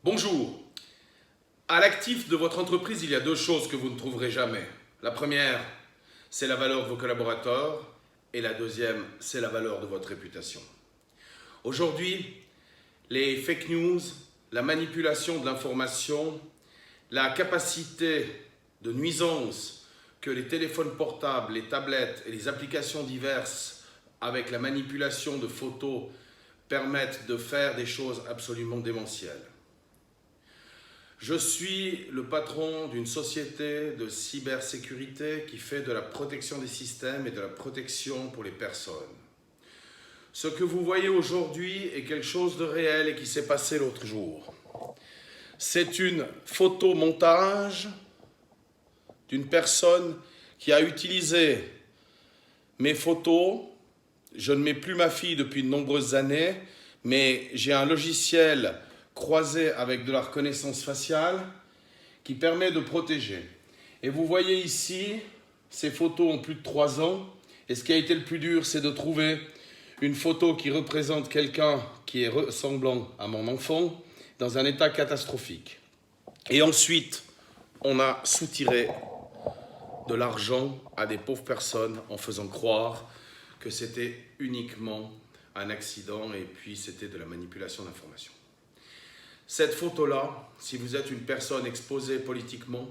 Bonjour. À l'actif de votre entreprise, il y a deux choses que vous ne trouverez jamais. La première, c'est la valeur de vos collaborateurs et la deuxième, c'est la valeur de votre réputation. Aujourd'hui, les fake news, la manipulation de l'information, la capacité de nuisance que les téléphones portables, les tablettes et les applications diverses avec la manipulation de photos permettent de faire des choses absolument démentielles. Je suis le patron d'une société de cybersécurité qui fait de la protection des systèmes et de la protection pour les personnes. Ce que vous voyez aujourd'hui est quelque chose de réel et qui s'est passé l'autre jour. C'est une photomontage d'une personne qui a utilisé mes photos. Je ne mets plus ma fille depuis de nombreuses années, mais j'ai un logiciel croisé avec de la reconnaissance faciale qui permet de protéger. Et vous voyez ici, ces photos ont plus de 3 ans. Et ce qui a été le plus dur, c'est de trouver une photo qui représente quelqu'un qui est ressemblant à mon enfant dans un état catastrophique. Et ensuite, on a soutiré de l'argent à des pauvres personnes en faisant croire que c'était uniquement un accident et puis c'était de la manipulation d'informations. Cette photo-là, si vous êtes une personne exposée politiquement,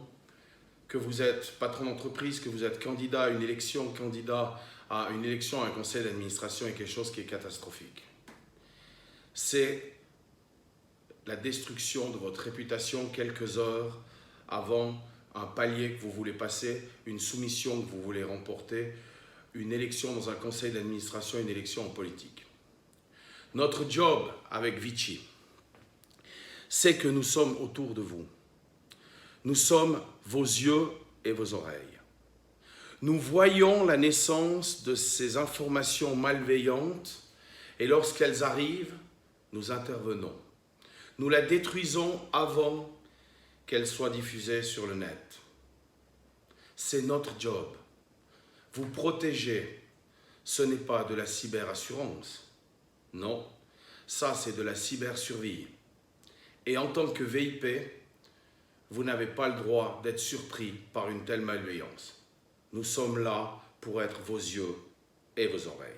que vous êtes patron d'entreprise, que vous êtes candidat à une élection, à un conseil d'administration est quelque chose qui est catastrophique. C'est la destruction de votre réputation quelques heures avant un palier que vous voulez passer, une soumission que vous voulez remporter, une élection dans un conseil d'administration, une élection en politique. Notre job avec Vici, c'est que nous sommes autour de vous. Nous sommes vos yeux et vos oreilles. Nous voyons la naissance de ces informations malveillantes et lorsqu'elles arrivent, nous intervenons. Nous la détruisons avant qu'elle soit diffusée sur le net. C'est notre job. Vous protéger, ce n'est pas de la cyberassurance. Non, ça c'est de la cybersurvie. Et en tant que VIP, vous n'avez pas le droit d'être surpris par une telle malveillance. Nous sommes là pour être vos yeux et vos oreilles.